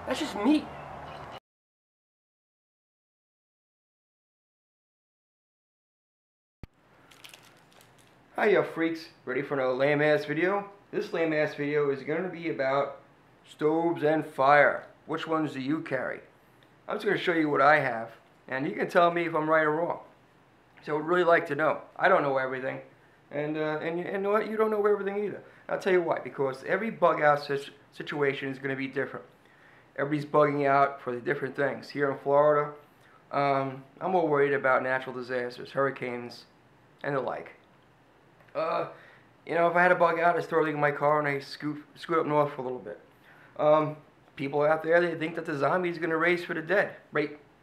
That's just meat. Hiya freaks, ready for another lame ass video? This lame ass video is going to be about stoves and fire. Which ones do you carry? I'm just going to show you what I have, and you can tell me if I'm right or wrong. So I would really like to know. I don't know everything, and you know what? You don't know everything either. I'll tell you why. Because every bug out situation is going to be different. Everybody's bugging out for the different things. Here in Florida, I'm more worried about natural disasters, hurricanes, and the like. You know, if I had a bug out, I just throw it in my car and I scoot up north for a little bit. People out there, they think that the zombies are going to raise for the dead.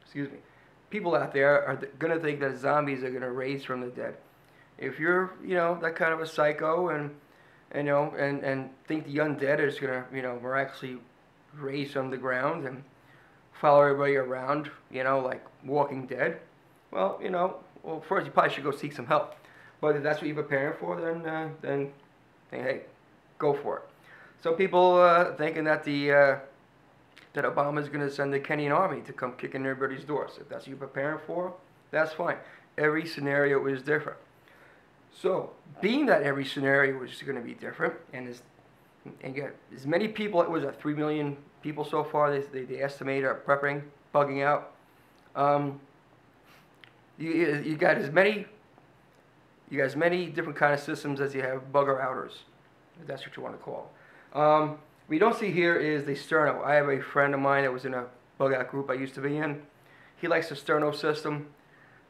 Excuse me. People out there are going to think that zombies are going to raise from the dead. If you're, you know, that kind of a psycho and think the undead is going to, you know, miraculously raise from the ground and follow everybody around, you know, like Walking Dead, well, you know, well, first you probably should go seek some help. But if that's what you're preparing for, then hey, go for it. Some people thinking that that Obama's going to send the Kenyan army to come kick in everybody's doors. If that's what you're preparing for, that's fine. Every scenario is different. So, being that every scenario is going to be different, and get as many people, it was 3 million people so far, they estimate are prepping, bugging out. You got as many different kind of systems as you have bugger outers, if that's what you want to call them. What you don't see here is the sterno. I have a friend of mine that was in a bug out group I used to be in. He likes the sterno system.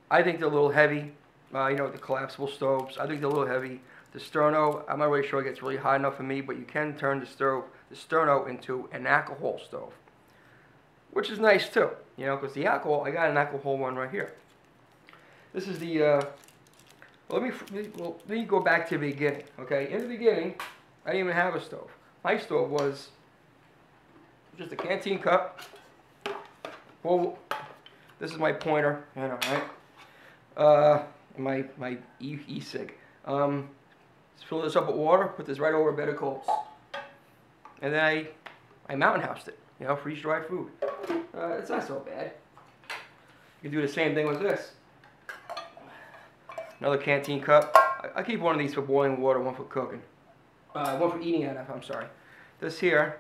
I think they're a little heavy. You know, the collapsible stoves, I think they're a little heavy. The sterno, I'm not really sure it gets really hot enough for me, but you can turn the sterno into an alcohol stove, which is nice too. You know, because the alcohol, I got an alcohol one right here. This is the, well, let me go back to the beginning, okay? In the beginning, I didn't even have a stove. My stove was just a canteen cup. Well, this is my pointer, you know, right? My e-cig. Just fill this up with water, put this right over a bed of coals. And then I mountain housed it, you know, freeze-dried food. It's not so bad. You can do the same thing with this. Another canteen cup. I keep one of these for boiling water, one for cooking. One for eating out of, I'm sorry. This here,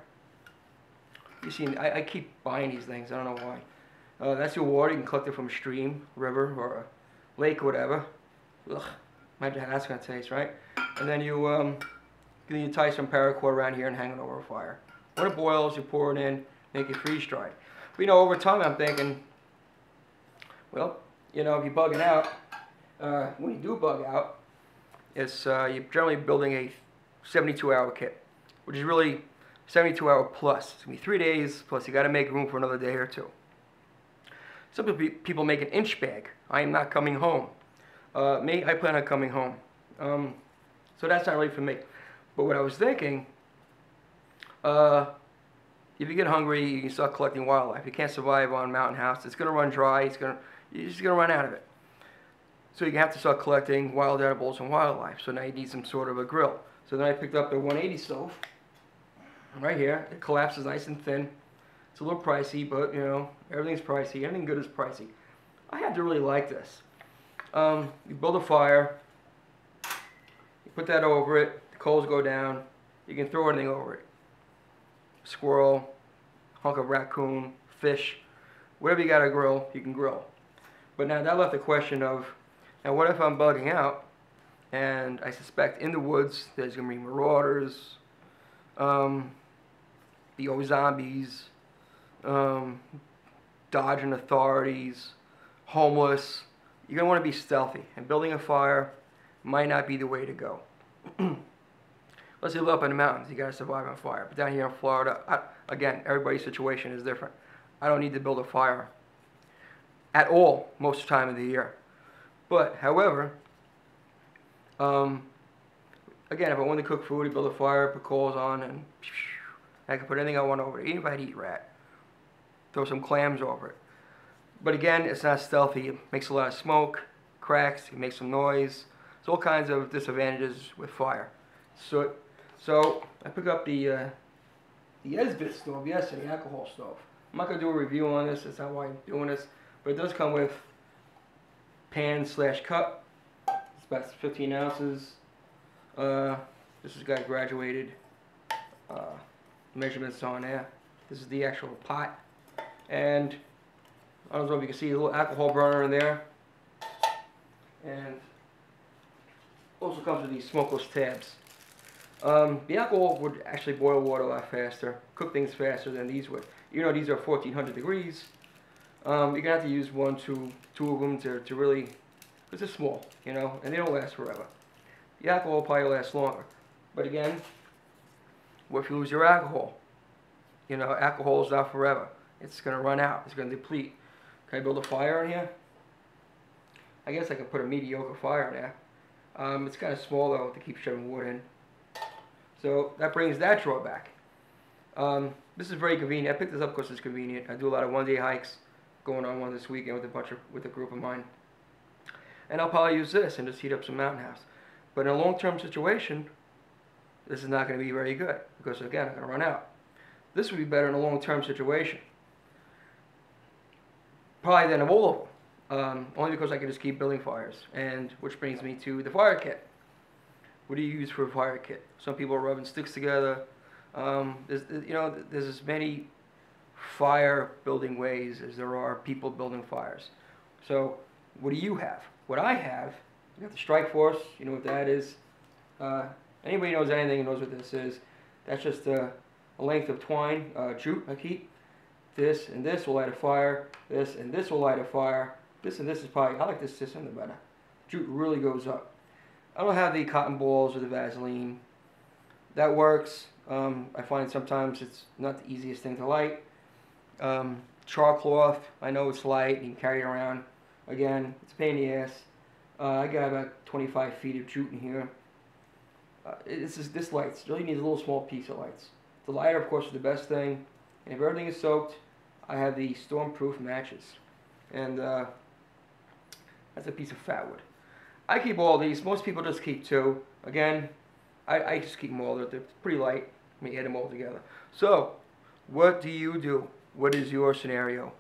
you see, I keep buying these things, I don't know why. That's your water, you can collect it from a stream, river, or a lake or whatever. Ugh, imagine how that's going to taste, right? And then you tie some paracord around here and hang it over a fire. When it boils, you pour it in, make it freeze-dried. But you know, over time I'm thinking, well, you know, if you're bugging out, when you do bug out, it's you're generally building a 72-hour kit, which is really 72-hour plus. It's going to be 3 days, plus you got to make room for another day or two. Some people make an inch bag. I am not coming home. Me, I plan on coming home. So that's not really for me. But what I was thinking, if you get hungry, you can start collecting wildlife. You can't survive on mountain house. It's going to run dry. You're just going to run out of it. So you have to start collecting wild edibles and wildlife. So now you need some sort of a grill. So then I picked up the 180 stove. Right here. It collapses nice and thin. It's a little pricey, but you know, everything's pricey. Anything good is pricey. I had to really like this. You build a fire. You put that over it. The coals go down. You can throw anything over it. Squirrel, hunk of raccoon, fish, whatever you got to grill, you can grill. But now that left the question of, now what if I'm bugging out and I suspect in the woods there's going to be marauders, B.O.B zombies, dodging authorities, homeless. You're going to want to be stealthy, and building a fire might not be the way to go. Let's say you live up in the mountains, you got to survive on fire. But down here in Florida, again, everybody's situation is different. I don't need to build a fire at all most of the time of the year. But, however, again, if I want to cook food, build a fire, put coals on, and I can put anything I want over it. Even if I had to eat rat, throw some clams over it. But again, it's not stealthy. It makes a lot of smoke, cracks, it makes some noise. There's all kinds of disadvantages with fire. So I picked up the B.O.B stove yesterday, the alcohol stove. I'm not going to do a review on this, that's not why I'm doing this. But it does come with pan/cup. It's about 15 ounces. This is got graduated measurements on there. This is the actual pot. And I don't know if you can see a little alcohol burner in there. And also comes with these smokeless tabs. The alcohol would actually boil water a lot faster, cook things faster than these would. You know, these are 1400 degrees. You're going to have to use two of them to really, because they're small, you know, and they don't last forever. The alcohol probably lasts longer. But again, what if you lose your alcohol? You know, alcohol is not forever. It's going to run out. It's going to deplete. Can I build a fire in here? I guess I could put a mediocre fire in there. It's kind of small though to keep shoving wood in. So that brings that drawback. This is very convenient. I picked this up because it's convenient. I do a lot of one-day hikes. Going on one this weekend with a group of mine. And I'll probably use this and just heat up some mountain house. But in a long-term situation, this is not going to be very good because again, I'm going to run out. This would be better in a long-term situation. Probably than of all of them. Only because I can just keep building fires. And which brings me to the fire kit. What do you use for a fire kit? Some people are rubbing sticks together. There's as many fire building ways as there are people building fires. So what do you have? What I have, I got the Strike Force. You know what that is. Anybody knows anything knows what this is. That's just a length of twine, jute I keep. This and this will light a fire. This and this will light a fire. This and this is probably, I like this system the better. Jute really goes up. I don't have the cotton balls or the Vaseline. That works. I find sometimes it's not the easiest thing to light. Char cloth, I know it's light, you can carry it around. Again, it's a pain in the ass. I got about 25 feet of jute in here. This lights, it really needs a little small piece of lights. The lighter, of course, is the best thing. And if everything is soaked, I have the storm-proof matches. And that's a piece of fat wood. I keep all these. Most people just keep two. Again, I just keep them all. They're pretty light. Let me add them all together. So, what do you do? What is your scenario?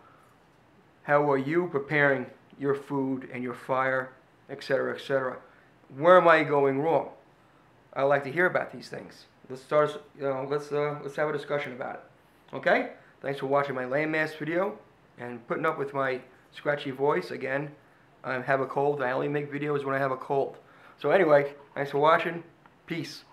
How are you preparing your food and your fire, etc., etc.? Where am I going wrong? I like to hear about these things. Let's start. Let's have a discussion about it. Okay? Thanks for watching my landmass video and putting up with my scratchy voice. Again, I have a cold. I only make videos when I have a cold. So anyway, thanks for watching. Peace.